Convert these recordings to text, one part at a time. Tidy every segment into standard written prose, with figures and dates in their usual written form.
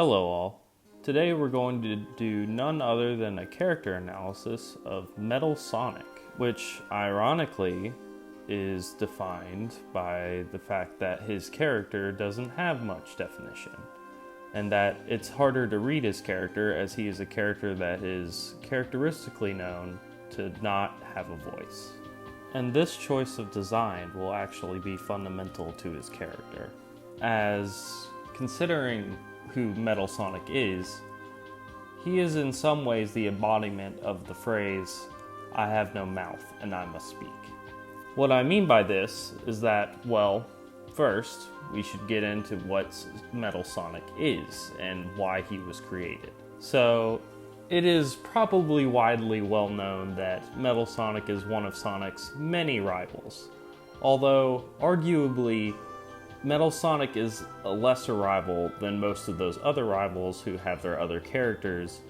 Hello all. Today we're going to do none other than a character analysis of Metal Sonic, which ironically is defined by the fact that his character doesn't have much definition, and that it's harder to read his character as he is a character that is characteristically known to not have a voice. And this choice of design will actually be fundamental to his character, as considering who Metal Sonic is, he is in some ways the embodiment of the phrase, "I have no mouth and I must speak." What I mean by this is that, well, first, we should get into what Metal Sonic is and why he was created. So, it is probably widely well known that Metal Sonic is one of Sonic's many rivals, although arguably Metal Sonic is a lesser rival than most of those other rivals who have their other characters,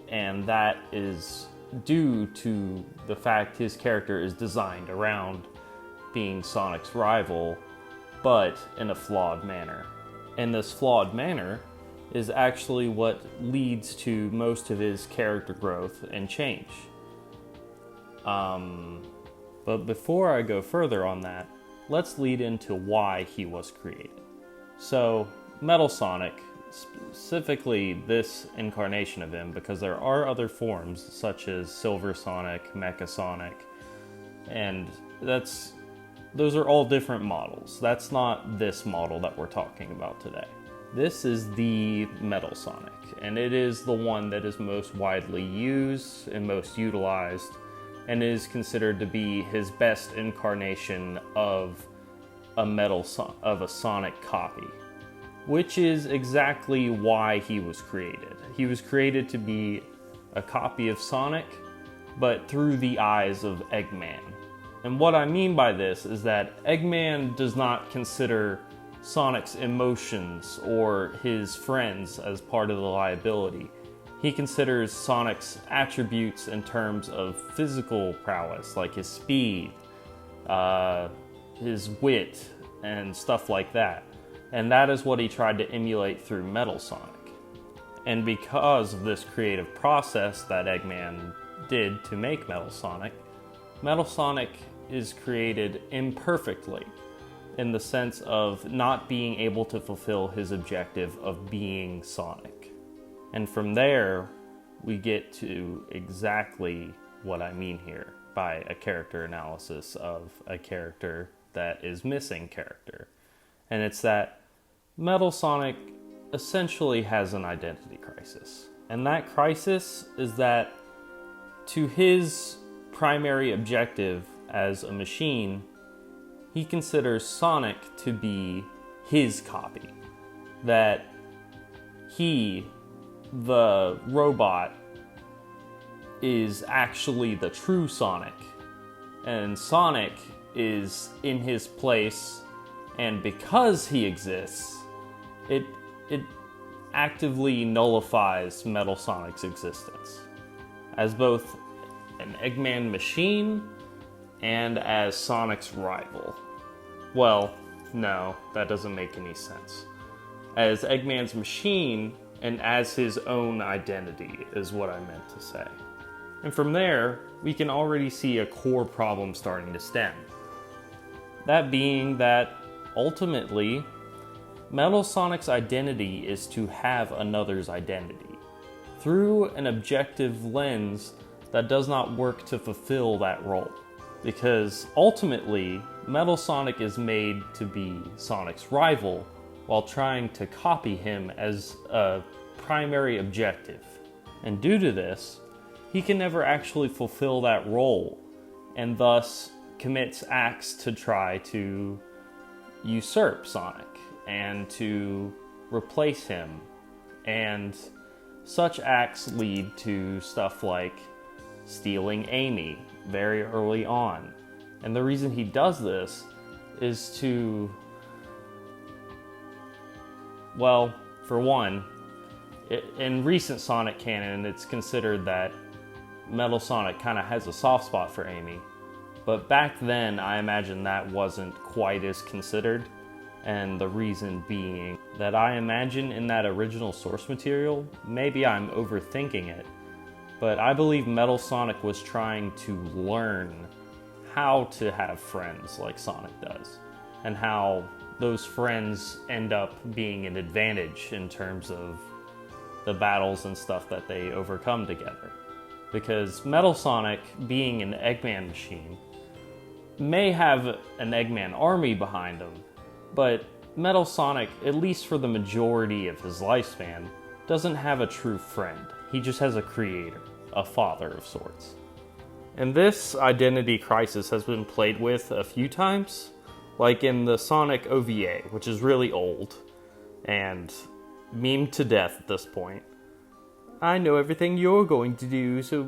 and that is due to the fact his character is designed around being Sonic's rival, but in a flawed manner. And this flawed manner is actually what leads to most of his character growth and change. But before I go further on that, let's lead into why he was created. So, Metal Sonic, specifically this incarnation of him, because there are other forms such as Silver Sonic, Mecha Sonic, and those are all different models. That's not this model that we're talking about today. This is the Metal Sonic, and it is the one that is most widely used and most utilized, and is considered to be his best incarnation of a Sonic copy, which is exactly why he was created. He was created to be a copy of Sonic, but through the eyes of Eggman. And what I mean by this is that Eggman does not consider Sonic's emotions or his friends as part of the liability. He considers Sonic's attributes in terms of physical prowess, like his speed, his wit, and stuff like that. And that is what he tried to emulate through Metal Sonic. And because of this creative process that Eggman did to make Metal Sonic is created imperfectly, in the sense of not being able to fulfill his objective of being Sonic. And from there, we get to exactly what I mean here by a character analysis of a character that is missing character. And it's that Metal Sonic essentially has an identity crisis. And that crisis is that to his primary objective as a machine, he considers Sonic to be his copy. That he, the robot, is actually the true Sonic, and Sonic is in his place, and because he exists, it actively nullifies Metal Sonic's existence as both an Eggman machine and as Sonic's rival. Well, no, that doesn't make any sense. As Eggman's machine and as his own identity is what I meant to say. And from there, we can already see a core problem starting to stem. That being that, ultimately, Metal Sonic's identity is to have another's identity, through an objective lens that does not work to fulfill that role. Because ultimately, Metal Sonic is made to be Sonic's rival, while trying to copy him as a primary objective. And due to this, he can never actually fulfill that role, and thus commits acts to try to usurp Sonic and to replace him. And such acts lead to stuff like stealing Amy very early on. And the reason he does this is to, well, for one, in recent Sonic canon, it's considered that Metal Sonic kind of has a soft spot for Amy. But back then, I imagine that wasn't quite as considered. And the reason being that I imagine in that original source material, maybe I'm overthinking it, but I believe Metal Sonic was trying to learn how to have friends like Sonic does, and how those friends end up being an advantage in terms of the battles and stuff that they overcome together. Because Metal Sonic, being an Eggman machine, may have an Eggman army behind him, but Metal Sonic, at least for the majority of his lifespan, doesn't have a true friend. He just has a creator, a father of sorts. And this identity crisis has been played with a few times, like in the Sonic OVA, which is really old, and memed to death at this point. I know everything you're going to do, so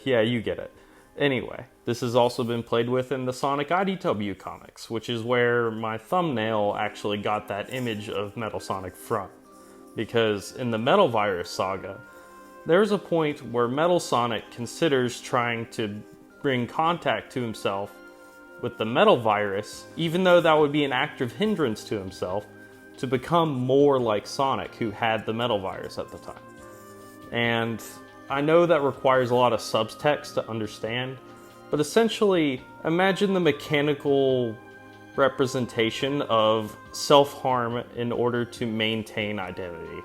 yeah, you get it. Anyway, this has also been played with in the Sonic IDW comics, which is where my thumbnail actually got that image of Metal Sonic from. Because in the Metal Virus saga, there's a point where Metal Sonic considers trying to bring contact to himself with the Metal Virus, even though that would be an active hindrance to himself, to become more like Sonic, who had the Metal Virus at the time. And I know that requires a lot of subtext to understand, but essentially, imagine the mechanical representation of self-harm in order to maintain identity.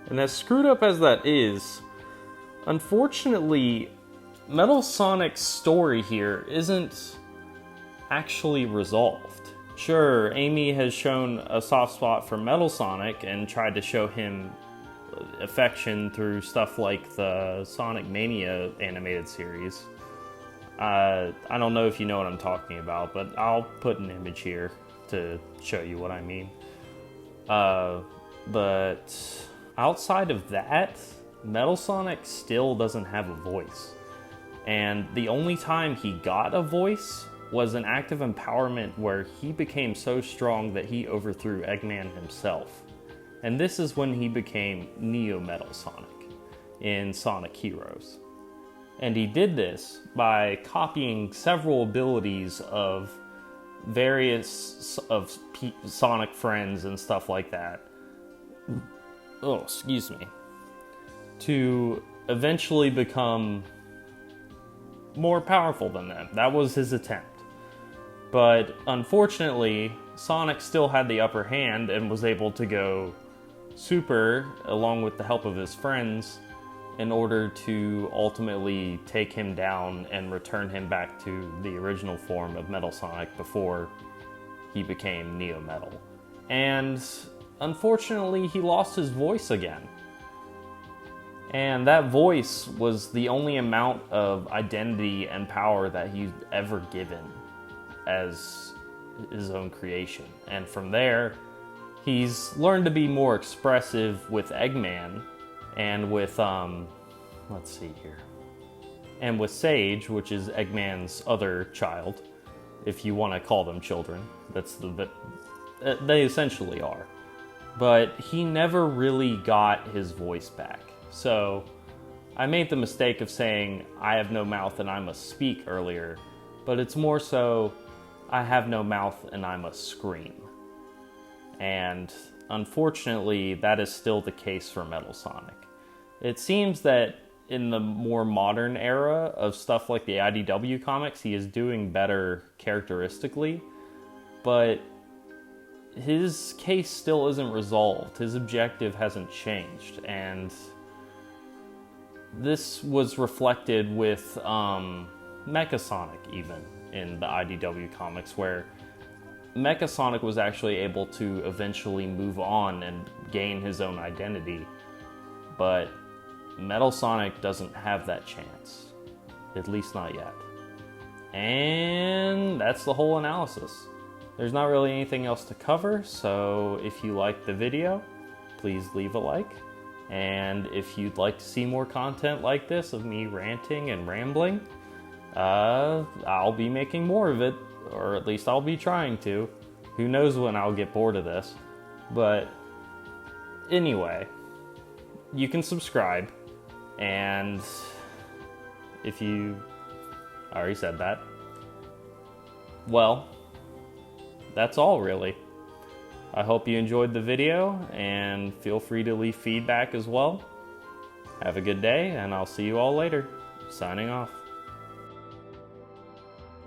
And as screwed up as that is, unfortunately, Metal Sonic's story here isn't actually resolved. Sure, Amy has shown a soft spot for Metal Sonic and tried to show him affection through stuff like the Sonic Mania animated series. I don't know if you know what I'm talking about, but I'll put an image here to show you what I mean. But outside of that, Metal Sonic still doesn't have a voice. And the only time he got a voice was an act of empowerment where he became so strong that he overthrew Eggman himself. And this is when he became Neo Metal Sonic in Sonic Heroes. And he did this by copying several abilities of various Sonic friends and stuff like that. Oh, excuse me. To eventually become more powerful than them. That was his attempt. But unfortunately, Sonic still had the upper hand and was able to go super, along with the help of his friends, in order to ultimately take him down and return him back to the original form of Metal Sonic before he became Neo Metal. And unfortunately, he lost his voice again. And that voice was the only amount of identity and power that he's ever given as his own creation. And from there, he's learned to be more expressive with Eggman and with, let's see here. And with Sage, which is Eggman's other child, if you want to call them children. They essentially are. But he never really got his voice back. So I made the mistake of saying, I have no mouth and I must speak earlier, but it's more so, I have no mouth and I must scream. And unfortunately, that is still the case for Metal Sonic. It seems that in the more modern era of stuff like the IDW comics, he is doing better characteristically, but his case still isn't resolved. His objective hasn't changed, and this was reflected with Mecha Sonic even in the IDW comics, where Mecha Sonic was actually able to eventually move on and gain his own identity, but Metal Sonic doesn't have that chance, at least not yet. And that's the whole analysis. There's not really anything else to cover, so if you liked the video, please leave a like. And if you'd like to see more content like this of me ranting and rambling, I'll be making more of it, or at least I'll be trying to. Who knows when I'll get bored of this. But anyway, you can subscribe, and if you... I already said that. Well, that's all really. I hope you enjoyed the video, and feel free to leave feedback as well. Have a good day, and I'll see you all later. Signing off.